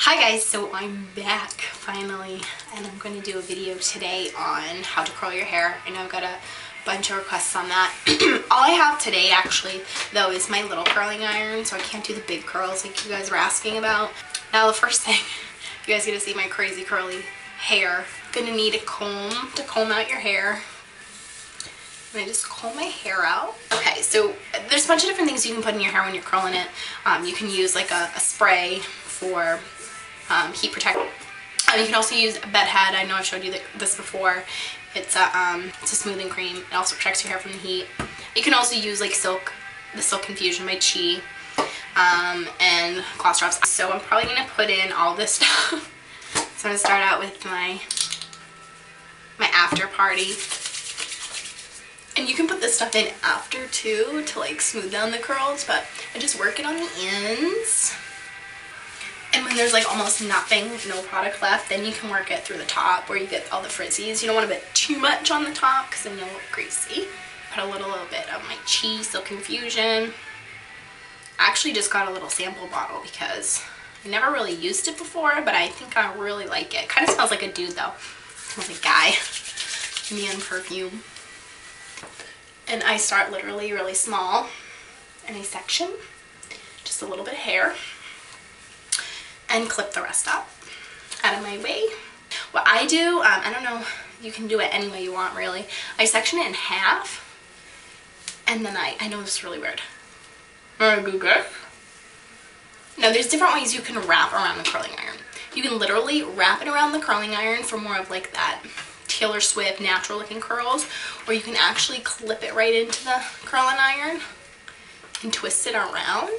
Hi guys, so I'm back finally, and I'm going to do a video today on how to curl your hair. I know I've got a bunch of requests on that. All I have today actually though is my little curling iron, so I can't do the big curls like you guys were asking about. Now the first thing, you guys get to see my crazy curly hair. Gonna need a comb to comb out your hair. And I just comb my hair out. Okay, so there's a bunch of different things you can put in your hair when you're curling it. You can use like a spray for heat protect. You can also use a bed head. I know I've showed you this before. It's a smoothing cream. It also protects your hair from the heat. You can also use like the Silk Infusion by TIGI, and gloss drops. So I'm probably gonna put in all this stuff. So I'm gonna start out with my after party. And you can put this stuff in after too to like smooth down the curls, but I just work it on the ends. And when there's like almost nothing, no product left, then you can work it through the top where you get all the frizzies. You don't want to put too much on the top because then you'll look greasy. Put a little bit of my TIGI Silk Infusion. I actually just got a little sample bottle because I never really used it before, but I think I really like it. Kind of smells like a dude though. It smells like a guy. Man perfume. And I start literally really small and I section just a little bit of hair and clip the rest up out of my way. What I do, I don't know, you can do it any way you want really. I section it in half and then I know this is really weird. Now there's different ways you can wrap around the curling iron. You can literally wrap it around the curling iron for more of like that Taylor Swift natural looking curls, or you can actually clip it right into the curling iron and twist it around.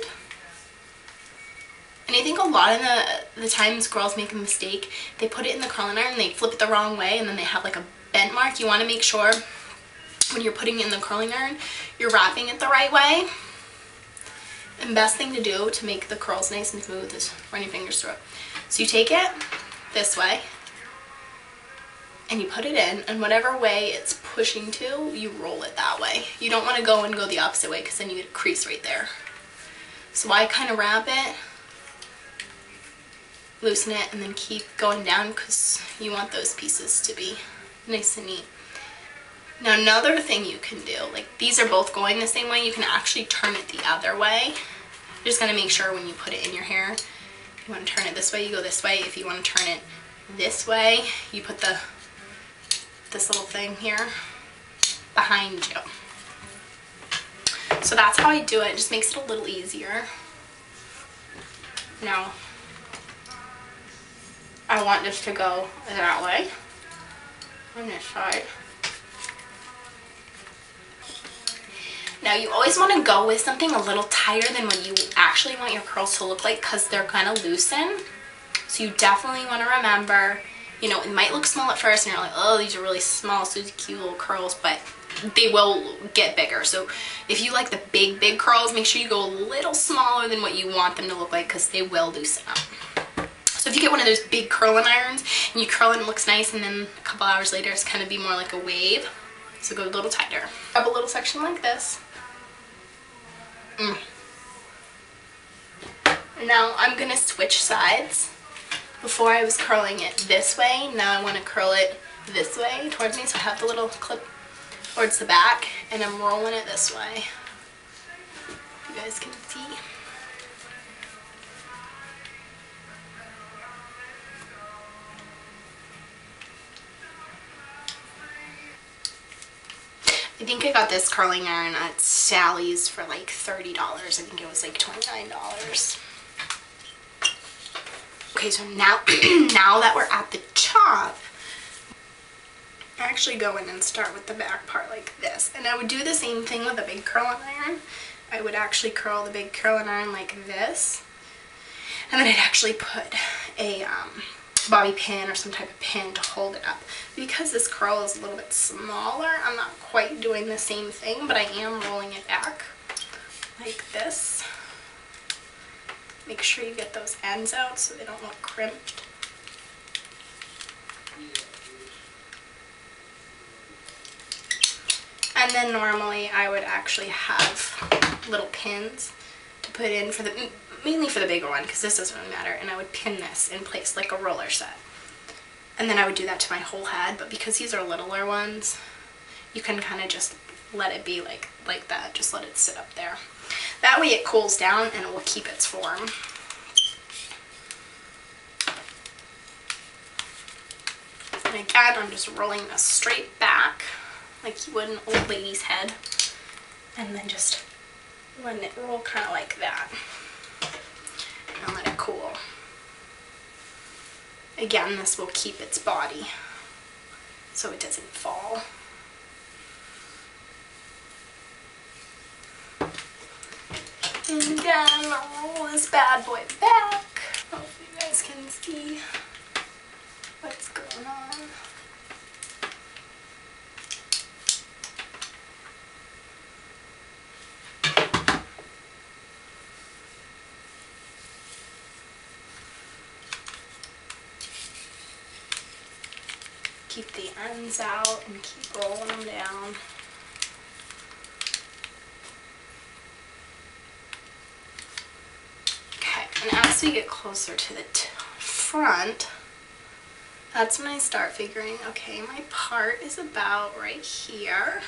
And I think a lot of the times girls make a mistake. They put it in the curling iron and they flip it the wrong way and then they have like a bent mark. You want to make sure when you're putting it in the curling iron, you're wrapping it the right way. And best thing to do to make the curls nice and smooth is run your fingers through it. So you take it this way and you put it in, and whatever way it's pushing to, you roll it that way. You don't want to go the opposite way because then you get a crease right there. So I kind of wrap it, loosen it, and then keep going down because you want those pieces to be nice and neat. Now another thing you can do, like these are both going the same way, you can actually turn it the other way. You're just going to make sure when you put it in your hair, if you want to turn it this way, you go this way. If you want to turn it this way, you put this little thing here behind you. So that's how I do it. It just makes it a little easier. Now, I want this to go that way on this side. Now you always want to go with something a little tighter than what you actually want your curls to look like because they're going to loosen. So you definitely want to remember, you know, it might look small at first and you're like, oh, these are really small, so these cute little curls, but they will get bigger. So if you like the big curls, make sure you go a little smaller than what you want them to look like because they will loosen up. So if you get one of those big curling irons and you curl it and it looks nice, and then a couple hours later it's kind of be more like a wave, so go a little tighter. Grab a little section like this. Now I'm gonna switch sides. Before I was curling it this way, now I want to curl it this way towards me, so I have the little clip towards the back and I'm rolling it this way. You guys can see. I think I got this curling iron at Sally's for like $30. I think it was like $29. Okay, so now that we're at the top, I actually go in and start with the back part like this. And I would do the same thing with a big curling iron. I would actually curl the big curling iron like this. And then I'd actually put a bobby pin or some type of pin to hold it up. Because this curl is a little bit smaller, I'm not quite doing the same thing, but I am rolling it back like this. Make sure you get those ends out so they don't look crimped. And then normally I would actually have little pins to put in for the mainly for the bigger one because this doesn't really matter, and I would pin this in place like a roller set. And then I would do that to my whole head, but because these are littler ones, you can kind of just let it be like that. Just let it sit up there. That way it cools down and it will keep its form. And again, I'm just rolling this straight back like you would an old lady's head. And then just letting it roll kind of like that. And let it cool. Again, this will keep its body so it doesn't fall. And again, roll this bad boy back. Hopefully you guys can see what's going on. Keep the ends out and keep rolling them down. Okay, and as we get closer to the front, that's when I start figuring, okay, my part is about right here.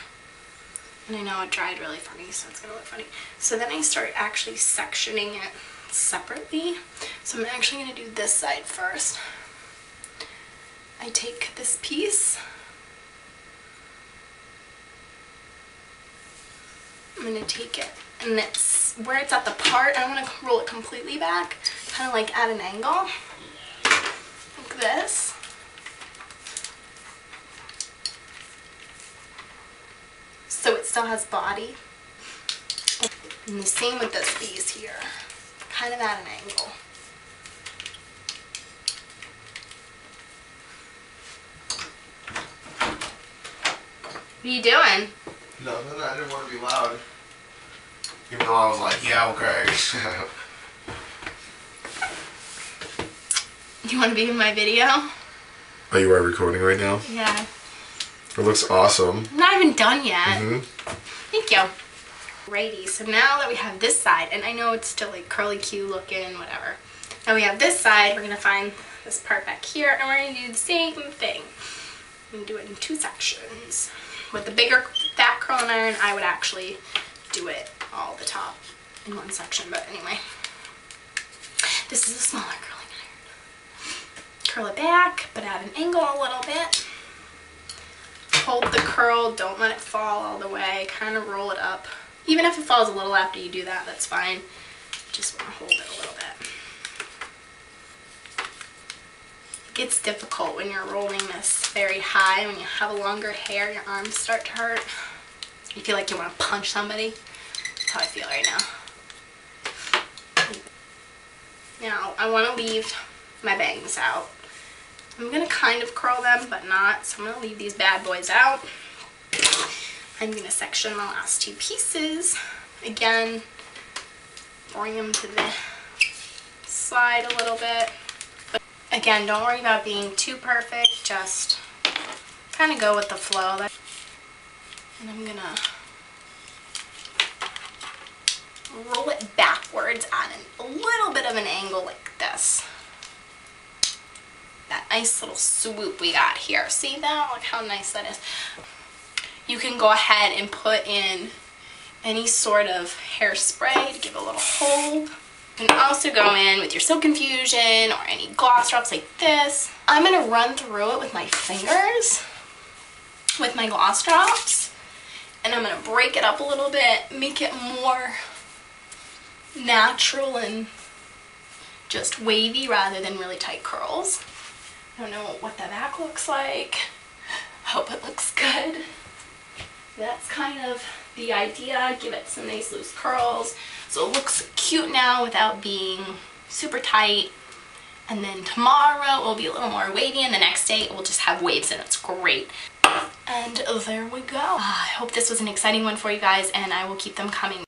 And I know it dried really funny, so it's gonna look funny. So then I start actually sectioning it separately. So I'm actually gonna do this side first. I take this piece, I'm going to take it, and it's where it's at the part, I want to roll it completely back, kind of like at an angle, like this. So it still has body. And the same with this piece here, kind of at an angle. What are you doing? Nothing, I didn't want to be loud. Even though I was like, yeah, okay. You want to be in my video? Oh, you are recording right now? Yeah. It looks awesome. I'm not even done yet. Mm-hmm. Thank you. Righty, so now that we have this side, and I know it's still like curly Q looking, whatever. Now we have this side, we're going to find this part back here, and we're going to do the same thing. I'm going to do it in two sections. With the bigger fat curling iron, I would actually do it all the top in one section, but anyway. This is a smaller curling iron. Curl it back, but at an angle a little bit. Hold the curl, don't let it fall all the way, kind of roll it up. Even if it falls a little after you do that, that's fine. Just want to hold it a little bit. It gets difficult when you're rolling this very high. When you have longer hair, your arms start to hurt. You feel like you want to punch somebody. That's how I feel right now. Now, I want to leave my bangs out. I'm going to kind of curl them, but not. So I'm going to leave these bad boys out. I'm going to section the last two pieces. Again, bring them to the side a little bit. But again, don't worry about being too perfect. Just kind of go with the flow. And I'm going to roll it backwards at a little bit of an angle like this. That nice little swoop we got here. See that? Look how nice that is. You can go ahead and put in any sort of hairspray to give a little hold. You can also go in with your Silk Infusion or any gloss drops like this. I'm going to run through it with my fingers with my gloss drops. And I'm going to break it up a little bit, make it more natural and just wavy rather than really tight curls. I don't know what the back looks like. Hope it looks good. That's kind of the idea. Give it some nice loose curls so it looks cute now without being super tight. And then tomorrow it will be a little more wavy, and the next day it will just have waves and it's great. And there we go. I hope this was an exciting one for you guys, and I will keep them coming.